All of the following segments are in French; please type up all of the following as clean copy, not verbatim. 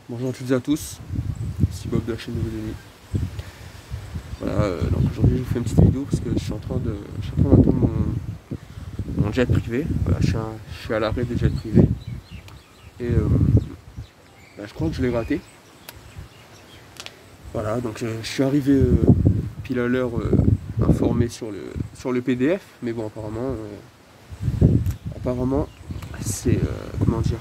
Bonjour à toutes et à tous, c'est Bob de la chaîne Nouvelle Nuit. Voilà, donc aujourd'hui je vous fais une petite vidéo parce que je suis en train d'attendre mon jet privé. Voilà, je suis à l'arrêt des jets privés et je crois que je l'ai raté. Voilà, donc je suis arrivé pile à l'heure informé sur le PDF, mais bon apparemment c'est comment dire,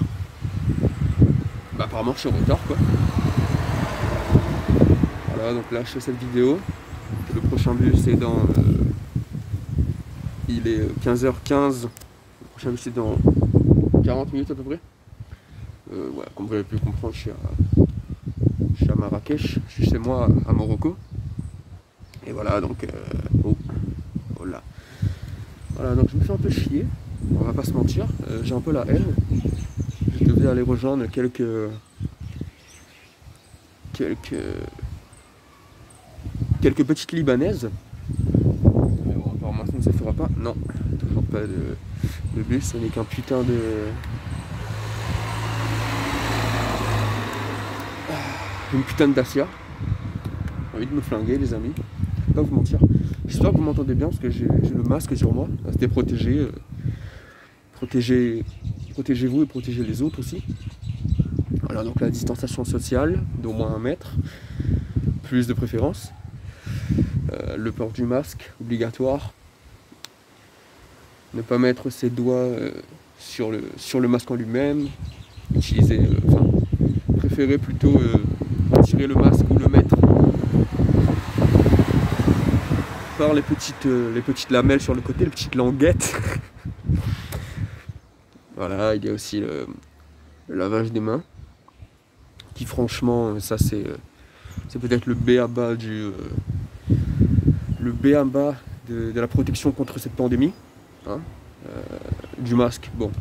apparemment je suis en retard quoi. Voilà, donc là je fais cette vidéo. Le prochain bus c'est dans il est 15h15. Le prochain bus c'est dans 40 minutes à peu près. Ouais, comme vous avez pu comprendre, je suis à Marrakech, je suis chez moi à Morocco. Et voilà, donc voilà. Voilà, donc je me fais un peu chier, on va pas se mentir, j'ai un peu la haine. Je devais aller rejoindre quelques petites libanaises. Mais bon, apparemment ça ne se fera pas. Non, toujours pas de bus, ce n'est qu'un putain de... une putain de Dacia. J'ai envie de me flinguer les amis, je vais pas vous mentir. J'espère que vous m'entendez bien parce que j'ai le masque sur moi. Restez protégés. Protégez-vous et protégez les autres aussi. Voilà, donc la distanciation sociale d'au moins 1 mètre, plus de préférence. Le port du masque, obligatoire. Ne pas mettre ses doigts sur le masque en lui-même. Utiliser, préférez plutôt retirer le masque ou le mettre par les petites lamelles sur le côté, les petites languettes. Voilà, il y a aussi le lavage des mains, qui franchement, ça c'est peut-être le b.a-ba de la protection contre cette pandémie. Hein, du masque, bon,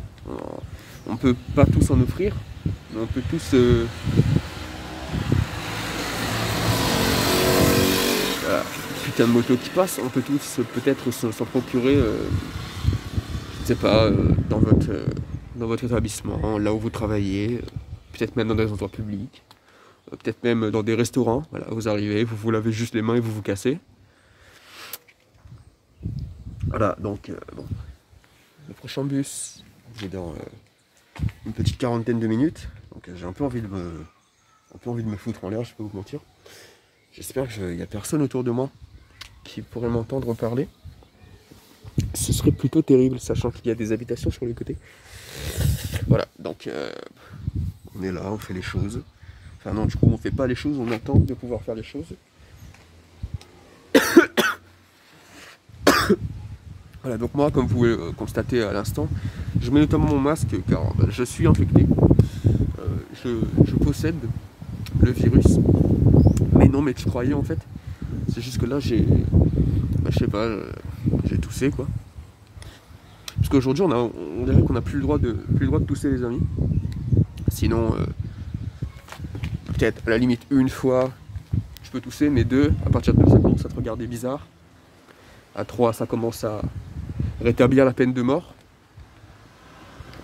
on peut pas tous en offrir, mais on peut tous putain de moto qui passe, on peut tous peut-être s'en procurer, je ne sais pas, dans votre établissement, là où vous travaillez, peut-être même dans des endroits publics, peut-être même dans des restaurants. Voilà, vous arrivez, vous vous lavez juste les mains et vous vous cassez. Voilà, donc bon, le prochain bus, c'est dans une petite quarantaine de minutes, donc j'ai un peu envie de me foutre en l'air, je peux vous mentir. J'espère qu'il n'y a personne autour de moi qui pourrait m'entendre parler. Ce serait plutôt terrible, sachant qu'il y a des habitations sur les côtés. Voilà, donc on est là, on fait les choses. Enfin non, du coup on fait pas les choses, on attend de pouvoir faire les choses. Voilà, donc moi, comme vous pouvez constater à l'instant, je mets notamment mon masque car je suis infecté. Je possède le virus. Mais non, mais tu croyais en fait. C'est juste que là j'ai... je sais pas, j'ai toussé quoi. Parce qu'aujourd'hui on dirait qu'on n'a plus le droit de tousser les amis. Sinon, peut-être à la limite une fois je peux tousser, mais deux, à partir de 2 ça commence à te regarder bizarre. À 3 ça commence à rétablir la peine de mort.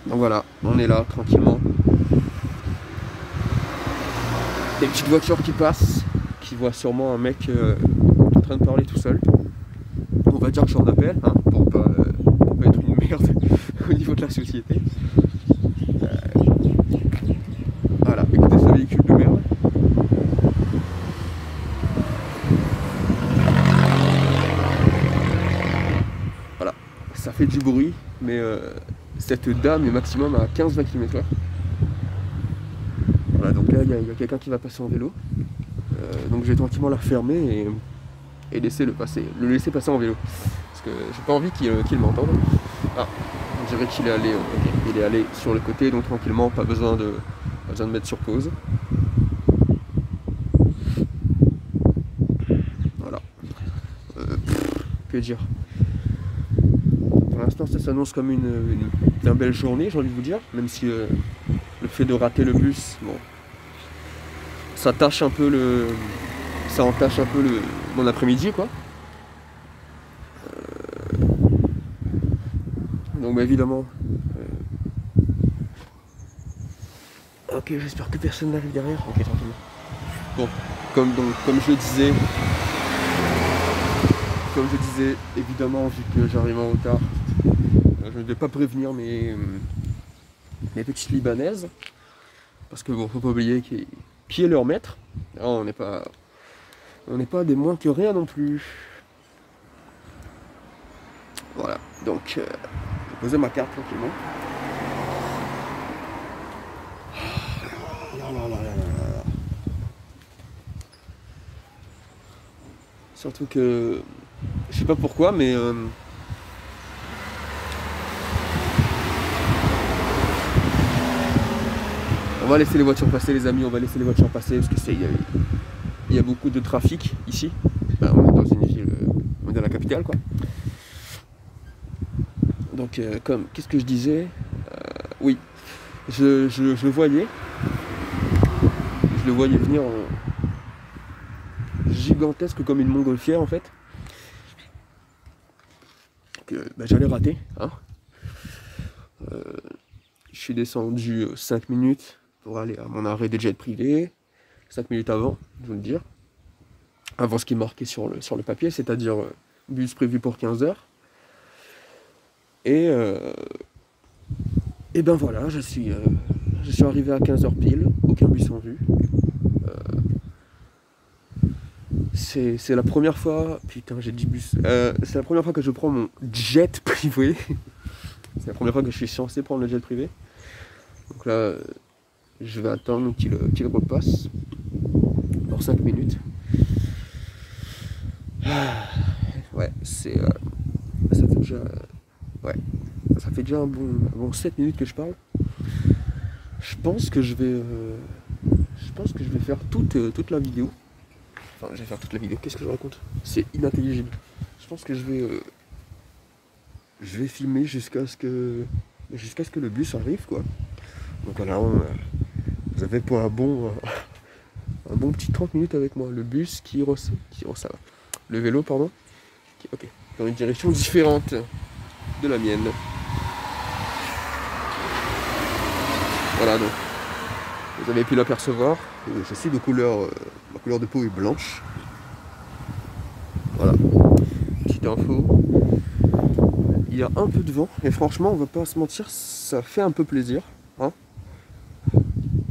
Donc voilà, on est là tranquillement. Des petites voitures qui passent, qui voient sûrement un mec en train de parler tout seul. On va dire que j'en appelle, hein, pour pas être une merde au niveau de la société. Voilà, écoutez ce véhicule de merde. Voilà, ça fait du bruit, mais cette dame est maximum à 15-20 km/h. Voilà, donc là il y a quelqu'un qui va passer en vélo. Donc je vais tranquillement la refermer et le laisser passer en vélo. Parce que j'ai pas envie qu'il m'entende. Ah, on dirait qu'il est allé, il est allé sur le côté, donc tranquillement, pas besoin de mettre sur pause. Voilà. Que dire? Pour l'instant ça s'annonce comme une belle journée, j'ai envie de vous dire, même si le fait de rater le bus, bon, ça entache un peu mon après-midi quoi. Donc évidemment Ok, j'espère que personne n'arrive derrière. Ok, tranquillement. Bon, comme je disais, évidemment, vu que j'arrive en retard, je ne vais pas prévenir mes petites Libanaises. Parce que bon, faut pas oublier qui est leur maître. Alors, on n'est pas des moins que rien non plus. Voilà, donc je vais poser ma carte tranquillement. Surtout que je sais pas pourquoi, mais on va laisser les voitures passer, les amis. On va laisser les voitures passer parce que il y a beaucoup de trafic ici. Ben, on est dans une ville, on est dans la capitale, quoi. Donc, qu'est-ce que je disais, oui, je le voyais. Je le voyais venir gigantesque comme une montgolfière en fait. Ben, j'allais rater. Hein. Je suis descendu 5 minutes pour aller à mon arrêt de jet privé. 5 minutes avant, je veux le dire. Avant ce qui est marqué sur le papier, c'est-à-dire bus prévu pour 15h. Et ben voilà, je suis arrivé à 15h pile, aucun bus en vue. C'est la première fois, putain j'ai dit bus, c'est la première fois que je prends mon jet privé. C'est la première fois que je suis censé prendre le jet privé. Donc là, je vais attendre qu'il repasse pour 5 minutes. Ouais, ça fait déjà un bon 7 minutes que je parle. Je pense que je vais faire toute la vidéo. Enfin, je vais faire toute la vidéo. Qu'est-ce que je raconte? C'est inintelligible. Je pense que je vais filmer jusqu'à ce que le bus arrive, quoi. Donc voilà, vous avez pour un bon petit 30 minutes avec moi. Le bus qui ça va. Le vélo, pardon. Ok. Dans une direction différente de la mienne. Voilà, donc vous avez pu l'apercevoir. Je suis de couleur, ma couleur de peau est blanche. Voilà, petite info. Il y a un peu de vent et franchement, on va pas se mentir, ça fait un peu plaisir. Hein,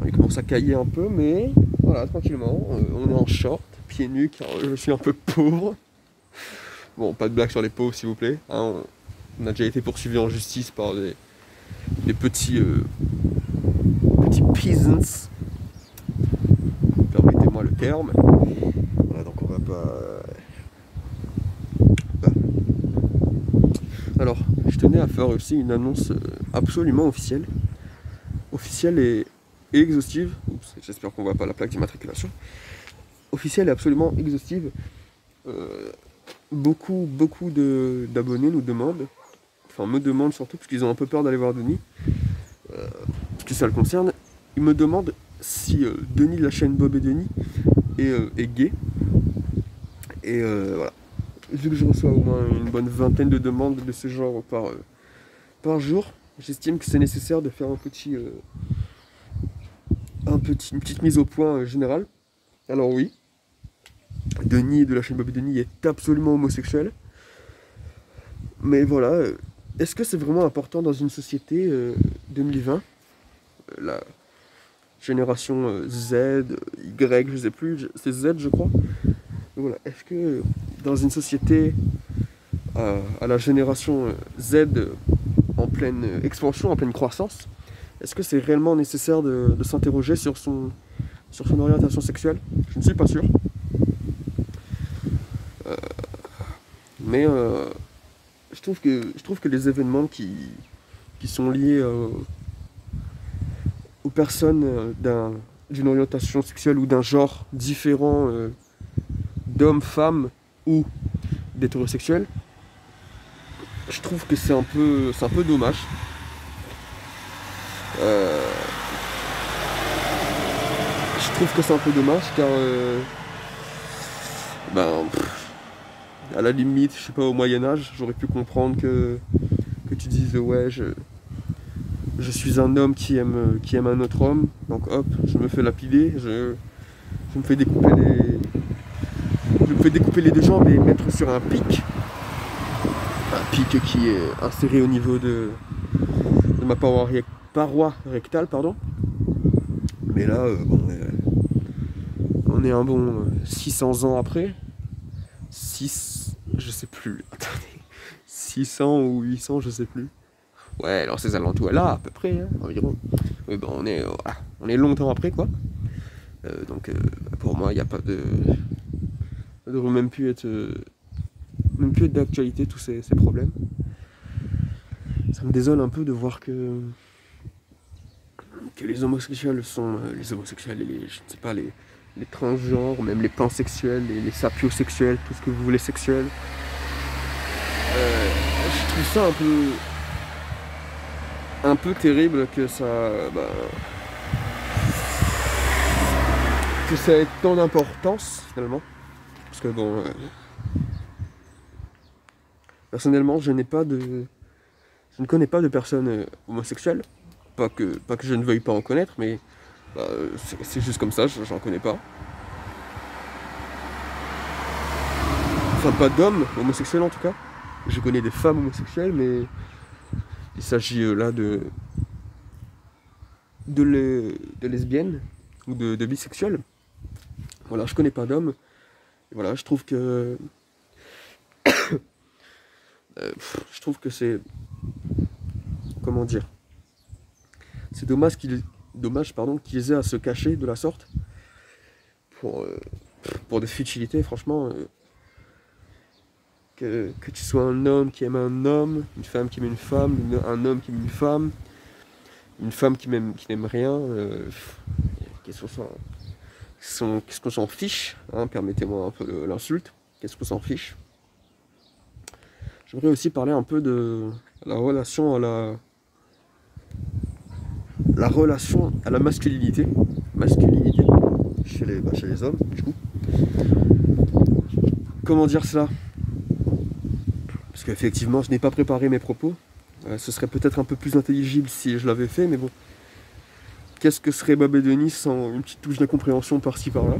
il commence à cailler un peu, mais voilà, tranquillement. On est en short, pieds nus, car je suis un peu pauvre. Bon, pas de blague sur les pauvres, s'il vous plaît. Hein, on a déjà été poursuivi en justice par des petits peasants. Permettez-moi le terme. Voilà, donc on va pas. Alors, je tenais à faire aussi une annonce absolument officielle. Officielle et exhaustive. Oups, j'espère qu'on voit pas la plaque d'immatriculation. Officielle et absolument exhaustive. Beaucoup d'abonnés nous demandent, enfin me demandent surtout parce qu'ils ont un peu peur d'aller voir Denis, parce que ça le concerne. Ils me demandent si Denis de la chaîne Bob et Denis est gay. Et voilà. Vu que je reçois au moins une bonne vingtaine de demandes de ce genre par jour, j'estime que c'est nécessaire de faire une petite mise au point générale. Alors oui, Denis de la chaîne Bob et Denis est absolument homosexuel. Mais voilà, est-ce que c'est vraiment important dans une société 2020 la génération Z, Y, je sais plus, c'est Z je crois. Voilà, est-ce que dans une société à la génération Z en pleine expansion, en pleine croissance, est-ce que c'est réellement nécessaire de s'interroger sur son orientation sexuelle? Je ne suis pas sûr. Mais je trouve que les événements qui sont liés aux personnes d'une orientation sexuelle ou d'un genre différent d'hommes, femmes ou d'hétérosexuels, je trouve que c'est un peu dommage. Je trouve que c'est un peu dommage car à la limite, je sais pas, au Moyen-Âge, j'aurais pu comprendre que tu dises ouais, je suis un homme qui aime un autre homme, donc hop, je me fais lapider, je me fais découper les deux jambes et mettre sur un pic qui est inséré au niveau de ma paroi rectale, pardon. Mais là, bon, on est un bon 600 ans après, je sais plus, attendez, 600 ou 800, je sais plus. Ouais, alors ces alentours là, à peu près, hein, environ. Oui, ben on est longtemps après, quoi. Donc, pour moi, il n'y a pas de... Ça devrait même plus être d'actualité, tous ces problèmes. Ça me désole un peu de voir que les homosexuels sont... les homosexuels et je ne sais pas, les transgenres, même les pansexuels, les sapiosexuels, tout ce que vous voulez sexuel. Je trouve ça un peu terrible que ça ait tant d'importance finalement, parce que bon, personnellement je ne connais pas de personnes homosexuelles, pas que je ne veuille pas en connaître, mais c'est juste comme ça, j'en connais pas. Enfin, pas d'hommes homosexuels en tout cas. Je connais des femmes homosexuelles, mais il s'agit là de lesbiennes ou de bisexuels. Voilà, je connais pas d'hommes. Voilà, je trouve que c'est, comment dire, c'est dommage qu'ils aient à se cacher de la sorte pour des futilités, franchement. Que tu sois un homme qui aime un homme, une femme qui aime une femme, un homme qui aime une femme qui n'aime rien, qu'est-ce qu'on s'en fiche, hein, permettez-moi un peu l'insulte, qu'est-ce qu'on s'en fiche. J'aimerais aussi parler un peu de la relation à la masculinité chez les hommes, du coup. Comment dire cela ? Parce qu'effectivement, je n'ai pas préparé mes propos. Ce serait peut-être un peu plus intelligible si je l'avais fait, mais bon. Qu'est-ce que serait Babé Denis sans une petite touche d'incompréhension par-ci par-là ?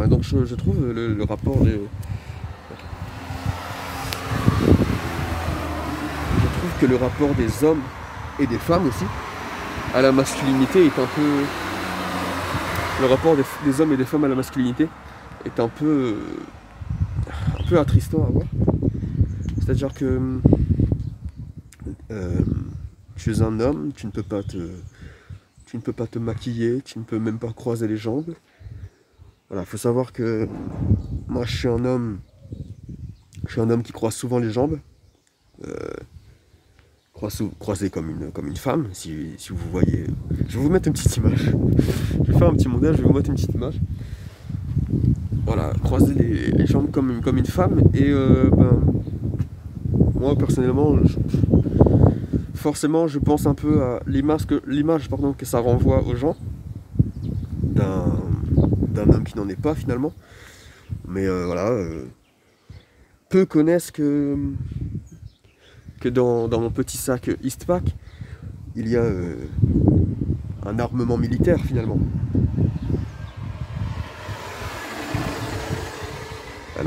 Donc je trouve le rapport des... Je trouve que le rapport des hommes et des femmes aussi à la masculinité est un peu... Le rapport des hommes et des femmes à la masculinité est un peu attristant à voir. C'est-à-dire que tu es un homme, tu ne peux pas te maquiller, tu ne peux même pas croiser les jambes. Voilà, faut savoir que moi je suis un homme qui croise souvent les jambes, croisé comme une femme, si vous voyez. Je vais vous mettre une petite image. Je vais faire un petit montage, je vais vous mettre une petite image. Voilà, croiser les jambes comme une femme, et moi personnellement, forcément je pense un peu à l'image que ça renvoie aux gens d'un homme qui n'en est pas finalement. Mais voilà, peu connaissent que dans mon petit sac Eastpak, il y a un armement militaire finalement. Un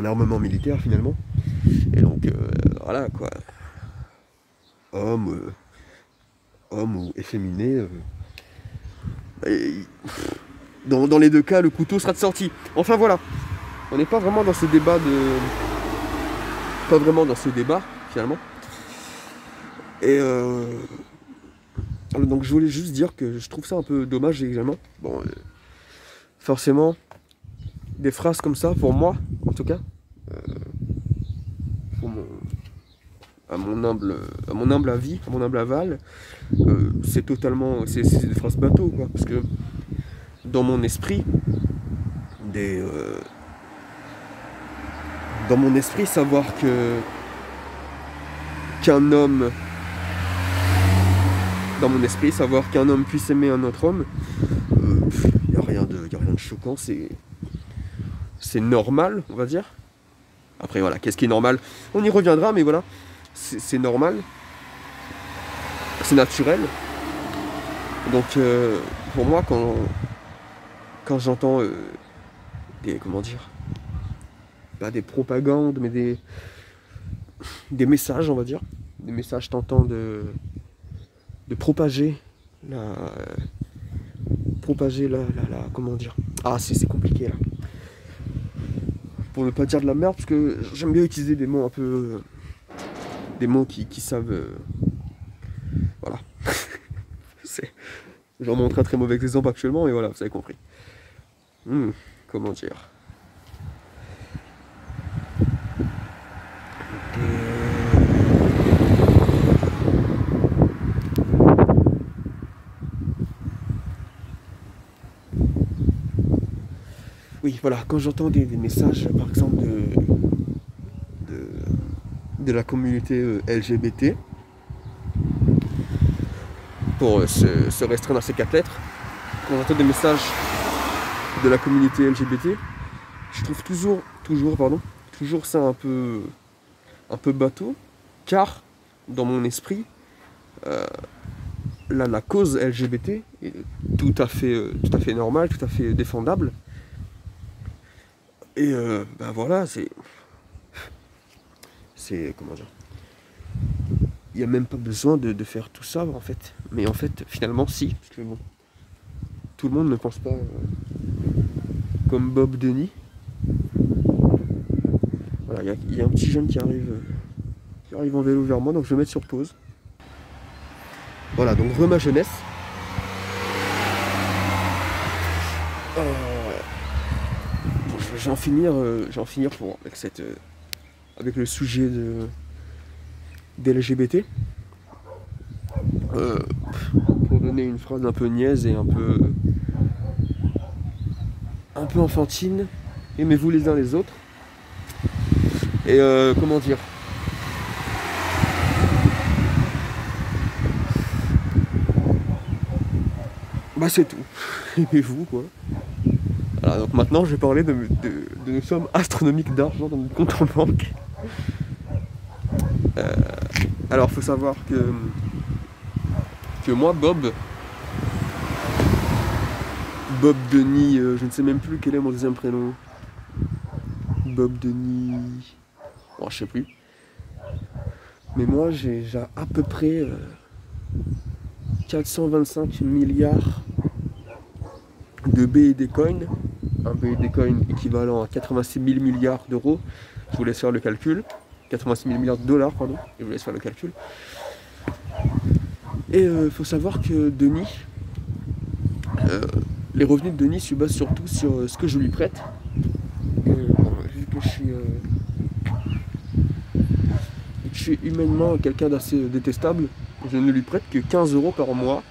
armement militaire finalement. Et donc voilà quoi. Homme ou efféminé. Dans les deux cas, le couteau sera de sortie. Enfin voilà. On n'est pas vraiment dans ce débat finalement. Et donc je voulais juste dire que je trouve ça un peu dommage également. Bon, forcément, des phrases comme ça, pour moi, en tout cas, à mon humble avis, à mon humble aval, c'est des phrases bateau, quoi. Parce que dans mon esprit, savoir qu'un homme puisse aimer un autre homme, y a rien de choquant, c'est normal, on va dire. Après voilà, qu'est-ce qui est normal? On y reviendra, mais voilà, c'est normal, c'est naturel. Donc pour moi, quand j'entends comment dire, pas des propagandes, mais des messages, on va dire, des messages tentant de propager comment dire, ah c'est compliqué là, pour ne pas dire de la merde, parce que j'aime bien utiliser des mots un peu, des mots qui savent, voilà. J'en montre un très mauvais exemple actuellement, mais voilà, vous avez compris. Comment dire, oui, voilà, quand j'entends des messages, par exemple, de la communauté LGBT, pour se restreindre à ces 4 lettres, quand j'entends des messages de la communauté LGBT, je trouve toujours ça un peu bateau, car dans mon esprit, la cause LGBT est tout à fait normale, tout à fait défendable. Et ben voilà, c'est comment dire, il n'y a même pas besoin de faire tout ça en fait. Mais en fait, finalement, si, parce que bon, tout le monde ne pense pas comme Bob Denis. Voilà, il y a un petit jeune qui arrive en vélo vers moi, donc je vais mettre sur pause. Voilà, donc ma jeunesse. Je vais en finir avec le sujet des LGBT. Pour donner une phrase un peu niaise et un peu enfantine, aimez-vous les uns les autres. Et comment dire, bah c'est tout. Aimez-vous quoi. Voilà, donc maintenant je vais parler de nos sommes astronomiques d'argent dans notre compte en banque. Alors faut savoir que moi, Bob Denis, je ne sais même plus quel est mon deuxième prénom. Bob Denis, bon, je sais plus. Mais moi j'ai à peu près 425 milliards de BND coins. Un BND coin équivalent à 86 000 milliards d'euros. Je vous laisse faire le calcul. 86 000 milliards de dollars, pardon. Je vous laisse faire le calcul. Et il faut savoir que Denis, les revenus de Denis se basent surtout sur ce que je lui prête. Vu que je suis humainement quelqu'un d'assez détestable, je ne lui prête que 15 € par mois